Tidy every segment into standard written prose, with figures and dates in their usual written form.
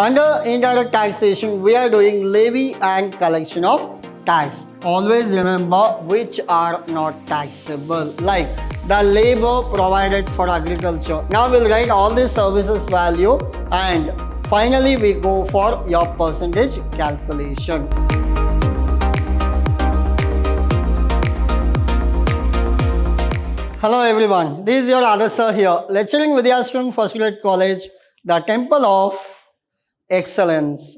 Under indirect taxation, we are doing levy and collection of tax. Always remember which are not taxable, like the labor provided for agriculture. Now we'll write all the services value and finally we go for your percentage calculation. Hello everyone, this is your Adar here, lecturing Vidhyaashram First Grade College, the Temple of Excellence.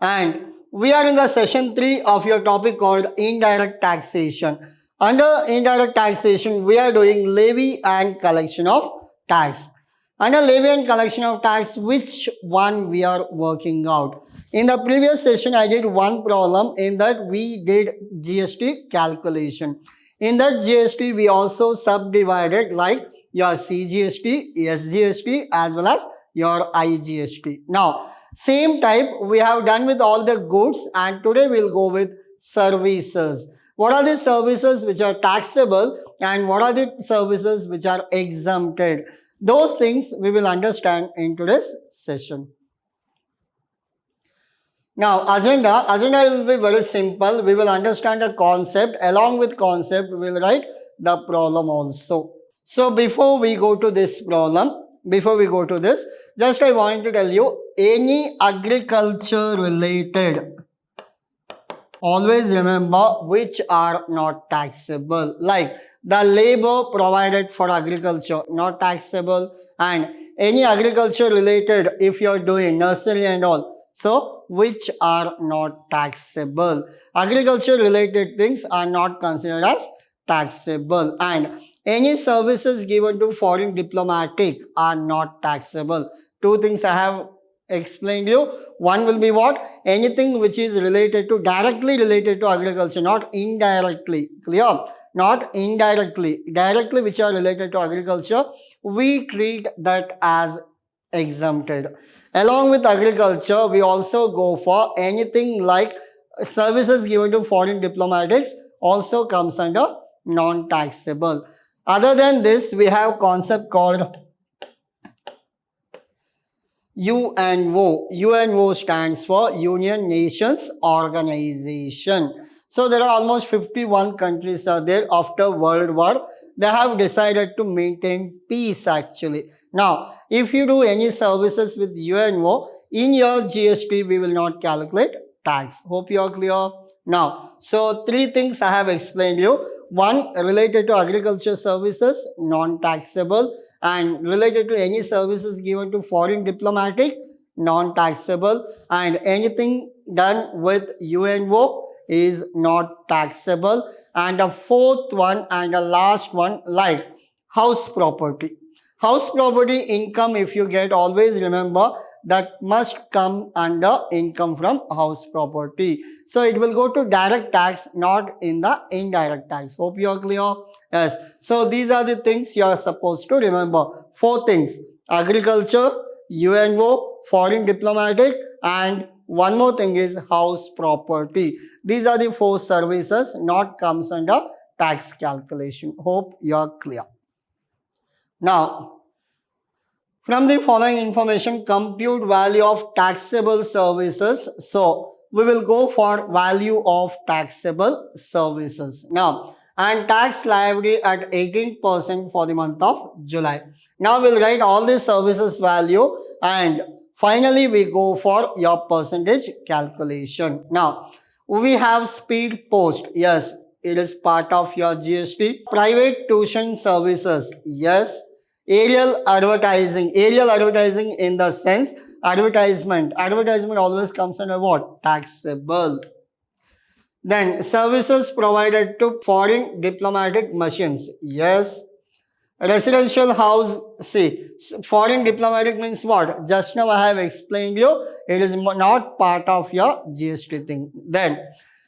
And we are in the session 3 of your topic called Indirect Taxation. Under Indirect Taxation, we are doing levy and collection of tax. Under levy and collection of tax, which one we are working out? In the previous session, I did one problem in that we did GST calculation. In that GST, we also subdivided like your CGST, SGST as well as your IGST. Now, same type we have done with all the goods and today we'll go with services. What are the services which are taxable and what are the services which are exempted? Those things we will understand in today's session. Now, agenda will be very simple. We will understand the concept. Along with concept, we will write the problem also. So, before we go to this problem, just I want to tell you, any agriculture related, always remember which are not taxable. Like the labor provided for agriculture, not taxable. And any agriculture related, if you are doing nursery and all, so which are not taxable. Agriculture related things are not considered as taxable. And any services given to foreign diplomatic are not taxable. Two things I have explained you. One will be what? Anything which is related to, directly related to agriculture, not indirectly. Clear? Not indirectly. Directly which are related to agriculture, we treat that as exempted. Along with agriculture, we also go for anything like services given to foreign diplomatics also comes under non-taxable. Other than this, we have concept called UNO. UNO stands for Union Nations Organization. So there are almost 51 countries are there after World War. They have decided to maintain peace actually. Now, if you do any services with UNO, in your GST, we will not calculate tax. Hope you are clear. Now, so three things I have explained you. One, related to agriculture services, non-taxable, and related to any services given to foreign diplomatic, non-taxable, and anything done with UNO is not taxable. And the fourth one and the last one, like house property. House property income, if you get, always remember that must come under income from house property. So it will go to direct tax, not in the indirect tax. Hope you are clear. Yes. So these are the things you are supposed to remember. Four things: agriculture, UNO, foreign diplomatic, and one more thing is house property. These are the four services not comes under tax calculation. Hope you are clear. Now, from the following information, compute value of taxable services. So, we will go for value of taxable services. Now, and tax liability at 18% for the month of July. Now, we'll write all the services value and finally we go for your percentage calculation. Now, we have speed post. Yes, it is part of your GST. Private tuition services. Yes. Aerial advertising in the sense advertisement always comes under what? Taxable. Then services provided to foreign diplomatic missions. Yes. Residential house, see, foreign diplomatic means what? Just now I have explained you, it is not part of your GST thing. Then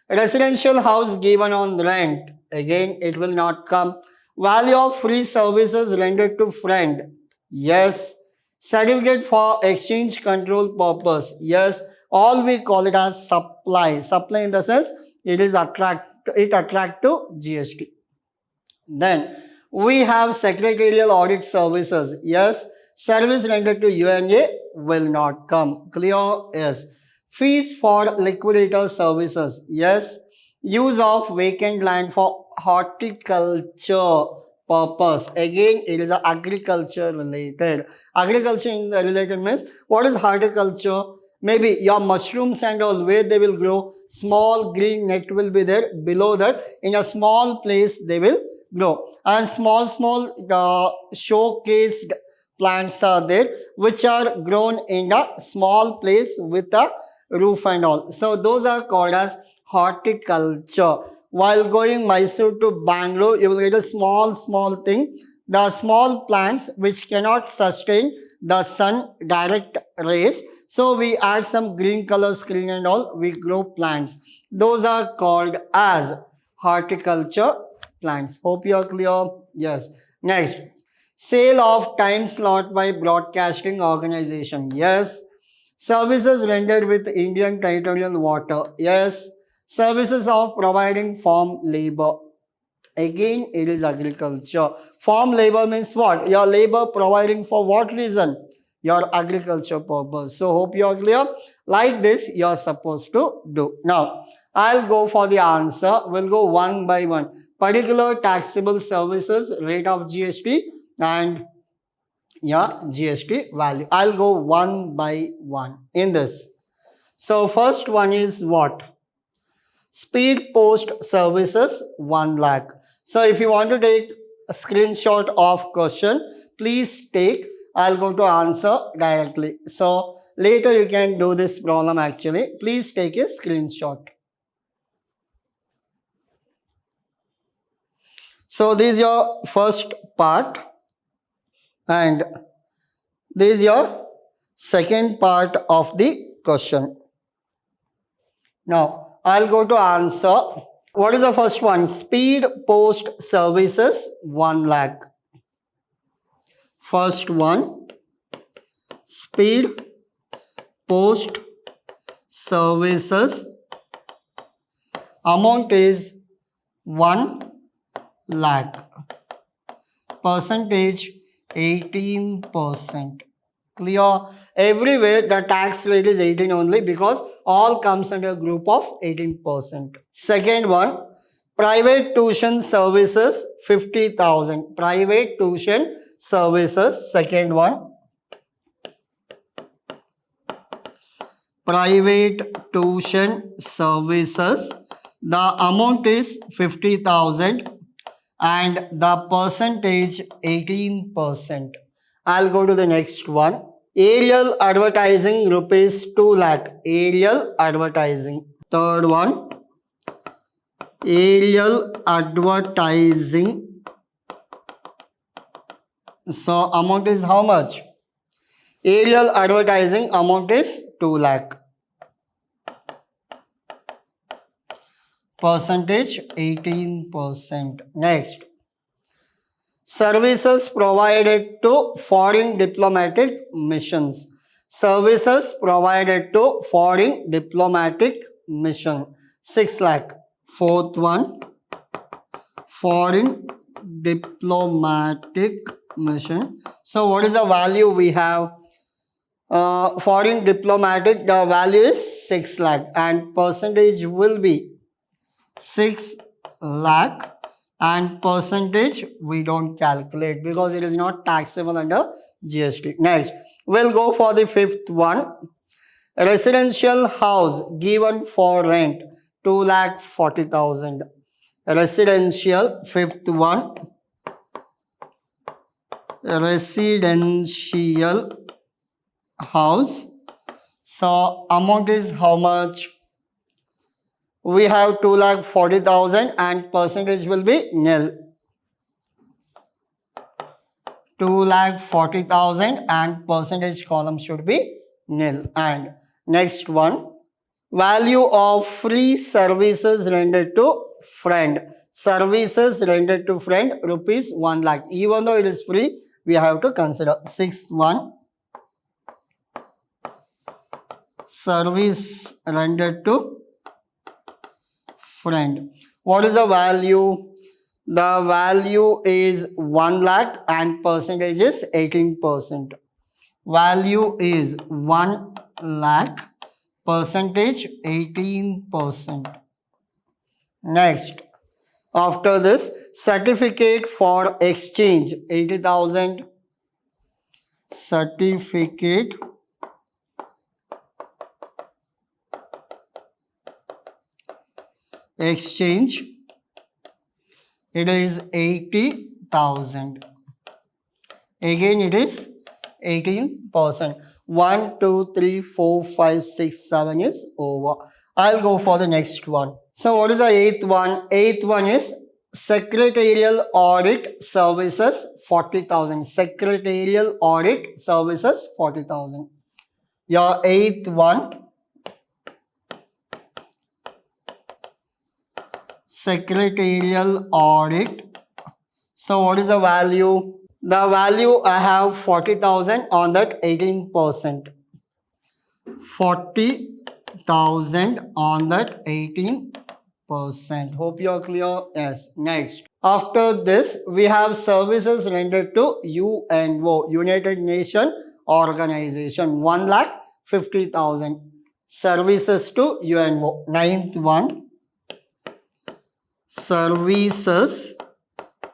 residential house given on rent, again it will not come. Value of free services rendered to friend. Yes. Certificate for exchange control purpose. Yes. All we call it as supply. Supply in the sense it attract to GST. Then we have secretarial audit services. Yes. Service rendered to UNA will not come. Clear? Yes. Fees for liquidator services. Yes. Use of vacant land for horticulture purpose. Again, it is agriculture related. Agriculture in the related means what is horticulture? Maybe your mushrooms and all, where they will grow. Small green net will be there. Below that, in a small place, they will grow. And small showcased plants are there, which are grown in a small place with a roof and all. So those are called as horticulture. While going Mysore to Bangalore, you will get a small thing. The small plants which cannot sustain the sun direct rays. So we add some green color screen and all, we grow plants. Those are called as horticulture plants. Hope you are clear. Yes. Next, sale of time slot by broadcasting organization. Yes. Services rendered with Indian territorial water. Yes. Services of providing farm labor. Again, it is agriculture. Farm labor means what? Your labor providing for what reason? Your agriculture purpose. So, hope you are clear. Like this, you are supposed to do. Now, I'll go for the answer. We'll go one by one. Particular taxable services, rate of GST and GST value. I'll go one by one in this. So, first one is what? Speed post services 1 lakh. So if you want to take a screenshot of question, please take. I'll go to answer directly. So later you can do this problem actually. Please take a screenshot. So this is your first part and this is your second part of the question. Now I'll go to answer. What is the first one? Speed post services 1 lakh. First one, speed post services amount is 1 lakh. Percentage 18%. Clear? Everywhere the tax rate is 18 only because all comes under a group of 18%. Second one, private tuition services 50,000. Private tuition services. Second one, private tuition services. The amount is 50,000 and the percentage 18%. I'll go to the next one. Aerial advertising rupees 2 lakh. Aerial advertising. Third one. Aerial advertising. So amount is how much? Aerial advertising amount is 2 lakh. Percentage 18%. Next. Services provided to foreign diplomatic missions. Services provided to foreign diplomatic mission. 6 lakh. Fourth one. Foreign diplomatic mission. So what is the value we have? Foreign diplomatic, the value is 6 lakh and percentage will be 6 lakh. And percentage we don't calculate because it is not taxable under GST. Next, we'll go for the fifth one. Residential house given for rent 2,40,000. Residential, fifth one. Residential house. So amount is how much? We have 2,40,000 and percentage will be nil. 2,40,000 and percentage column should be nil. And next one, value of free services rendered to friend. Services rendered to friend rupees 1 lakh. Even though it is free, we have to consider. Sixth one, service rendered to friend. What is the value? The value is 1 lakh and percentage is 18%. value is 1 lakh, percentage 18%. Next, after this, certificate for exchange 80,000, certificate exchange, it is 80,000. Again, it is 18%. 1, 2, 3, 4, 5, 6, 7 is over. I'll go for the next one. So what is the eighth one? Eighth one is secretarial audit services 40,000. Secretarial audit services 40,000. Your eighth one, secretarial audit. So what is the value? The value I have 40,000 on that 18%. 40,000 on that 18%. Hope you are clear. Yes. Next. After this, we have services rendered to UNO, United Nations Organization, 1,50,000. Services to UNO. Ninth one, services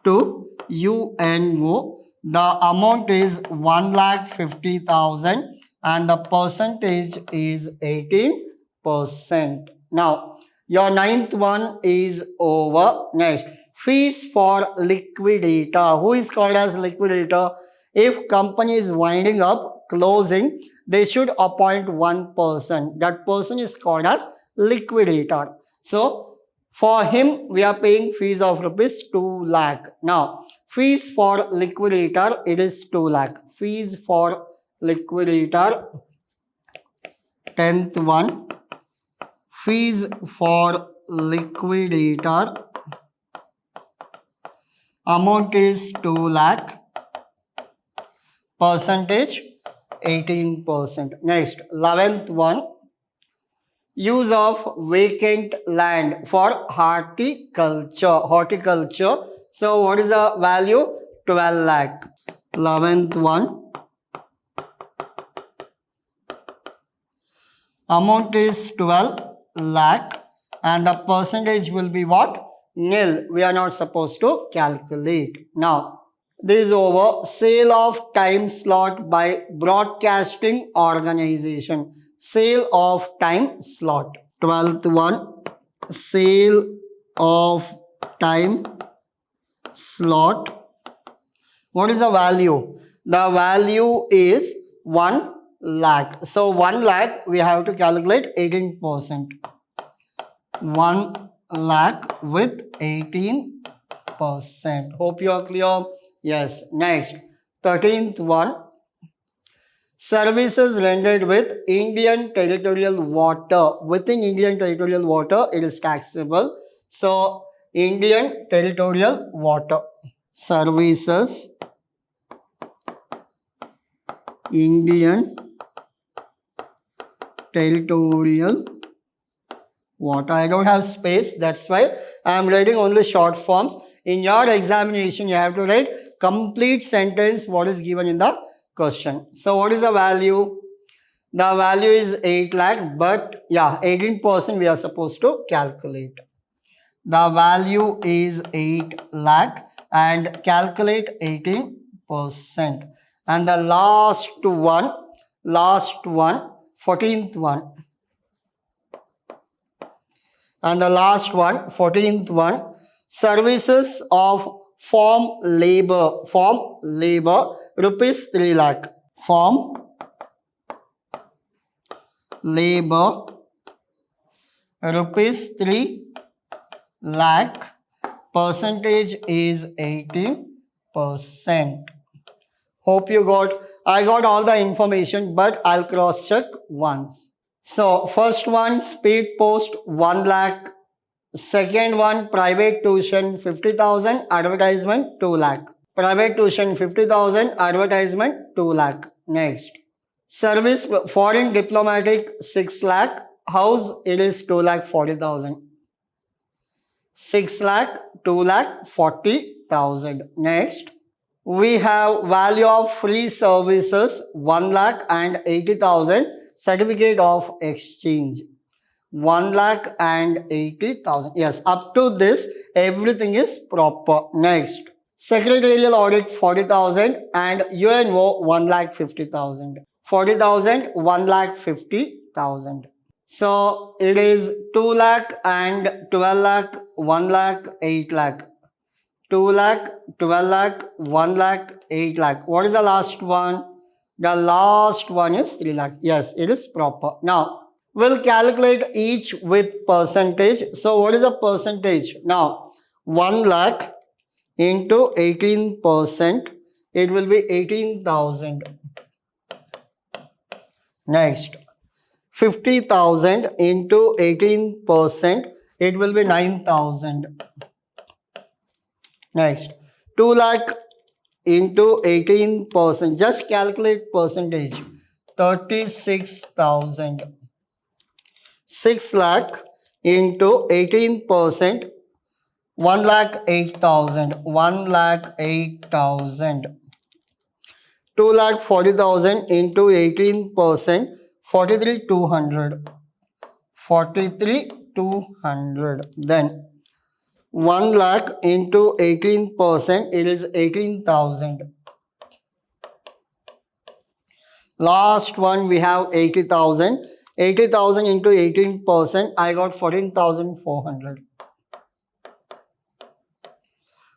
to UNO. The amount is 1,50,000 and the percentage is 18%. Now, your ninth one is over. Next, fees for liquidator. Who is called as liquidator? If company is winding up, closing, they should appoint one person. That person is called as liquidator. So, for him, we are paying fees of rupees 2 lakh. Now, fees for liquidator, it is 2 lakh. Fees for liquidator, 10th one. Fees for liquidator, amount is 2 lakh. Percentage, 18%. Next, 11th one. Use of vacant land for horticulture. So what is the value? 12 lakh. 11th one. Amount is 12 lakh and the percentage will be what? Nil. We are not supposed to calculate. Now, this is over. Sale of time slot by broadcasting organization. Sale of time slot. 12th one. Sale of time slot. What is the value? The value is 1 lakh. So 1 lakh we have to calculate 18%. 1 lakh with 18%. Hope you are clear. Yes. Next, 13th one. Services rendered with Indian territorial water. Within Indian territorial water, it is taxable. So, Indian territorial water. Services, Indian territorial water. I don't have space. That's why I am writing only short forms. In your examination, you have to write complete sentence what is given in the question. So what is the value? The value is 8 lakh, but yeah, 18% we are supposed to calculate. The value is 8 lakh and calculate 18%. And the last one, 14th one. And the last one, 14th one, services of farm labor, rupees 3 lakh. Farm labor, rupees 3 lakh. Percentage is 18%. Hope you I got all the information, but I'll cross check once. So first one, speed post 1 lakh. Second one, private tuition 50,000, advertisement 2 lakh. Private tuition 50,000, advertisement 2 lakh. Next, service foreign diplomatic 6 lakh. House, it is 2 lakh 40,000. 6 lakh, 2 lakh 40,000. Next, We have value of free services 1,80,000, certificate of exchange 1,80,000. Yes, up to this everything is proper. Next, secretarial audit 40,000 and UNO 1,50,000. 40,000, 1,50,000. So it is 2 lakh and 12 lakh, 1 lakh, 8 lakh. 2 lakh, 12 lakh, 1 lakh, 8 lakh. What is the last one? The last one is 3 lakh. Yes, it is proper. Now, we'll calculate each with percentage. So, what is the percentage? Now, 1 lakh into 18%, it will be 18,000. Next, 50,000 into 18%, it will be 9,000. Next, 2 lakh into 18%, just calculate percentage, 36,000. 6 lakh into 18%, 1,08,000. 1,08,000. 2,40,000 into 18%, 43,200. 43,200. Then 1 lakh into 18%, it is 18,000. Last one we have 80,000. 80,000 into 18%, I got 14,400.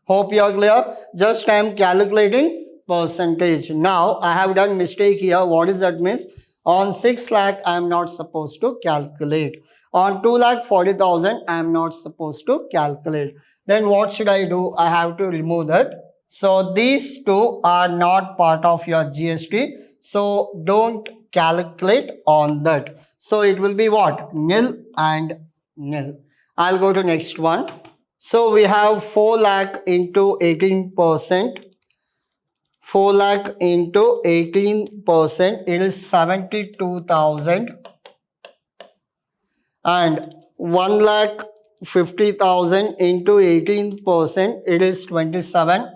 Hope you are clear. Just I am calculating percentage. Now I have done mistake here. What is that means? On 6 lakh I am not supposed to calculate. On 2,40,000 I am not supposed to calculate. Then what should I do? I have to remove that. So these two are not part of your GST. So don't calculate on that. So it will be what? Nil and nil. I'll go to next one. So we have 4 lakh into 18%. 4 lakh into 18%, it is 72,000. And 1,50,000 into 18%, it is 27.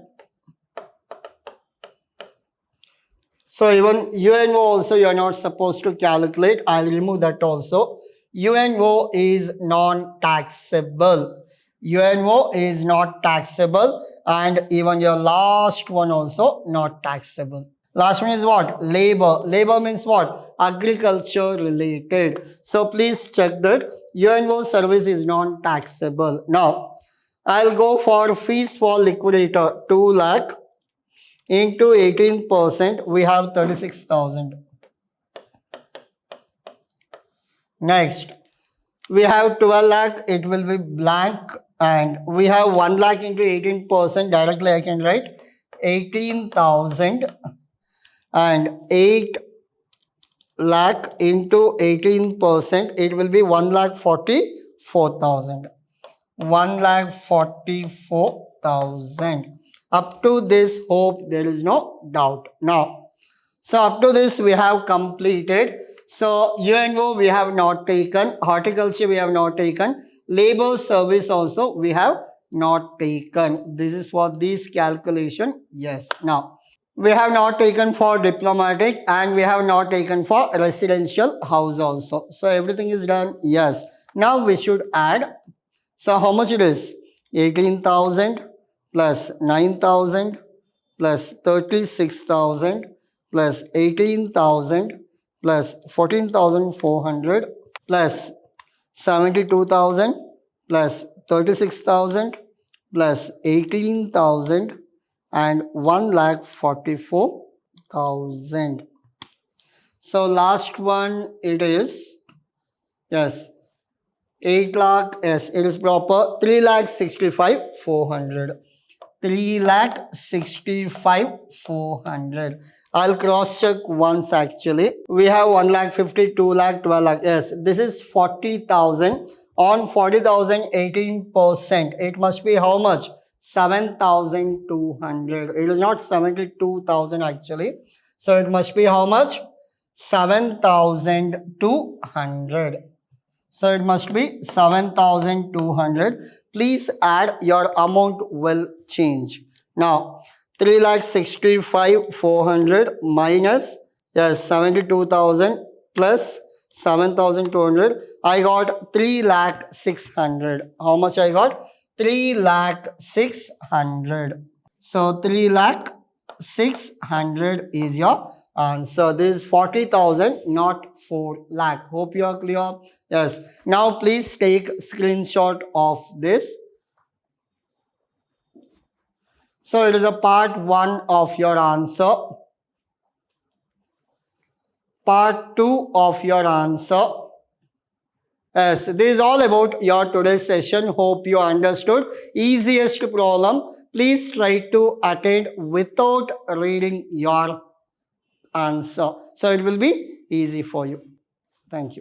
So even UNO also you are not supposed to calculate. I'll remove that also. UNO is non-taxable. UNO is not taxable, and even your last one also not taxable. Last one is what? Labor. Labor means what? Agriculture related. So please check that UNO service is non-taxable. Now, I'll go for fees for liquidator 2 lakh into 18%, we have 36,000. Next, we have 12 lakh, it will be blank, and we have 1 lakh into 18%, directly I can write 18,000, and 8 lakh into 18%, it will be 1,44,000. 1,44,000. Up to this, hope there is no doubt. Now, so up to this we have completed. So UNO we have not taken, horticulture we have not taken, labor service also we have not taken. This is for this calculation. Yes. Now, we have not taken for diplomatic, and we have not taken for residential house also. So everything is done. Yes. Now we should add. So how much it is? 18,000 plus 9,000 plus 36,000 plus 18,000 plus 14,400 plus 72,000 plus 36,000 plus 18,000 and 1,44,000. So last one it is, yes, 8 lakh, yes, it is proper. 3,65,400. 3,65,400. I'll cross check once actually. We have 1 lakh 50, 2 lakh, 12 lakh. Yes, this is 40,000. On 40,000, 18%. It must be how much? 7,200. It is not 72,000 actually. So it must be how much? 7,200. So it must be 7,200. Please add, your amount will change. Now, 3,65,400 minus, yes, 72,000 plus 7,200. I got 3,06,000. How much I got? 3,06,000. So 3,06,000 is your answer. This is 40,000, not 4 lakh. Hope you are clear. Yes. Now please take screenshot of this. So it is a part 1 of your answer. Part 2 of your answer. Yes, this is all about your today's session. Hope you understood. Easiest problem. Please try to attend without reading your answer. So it will be easy for you. Thank you.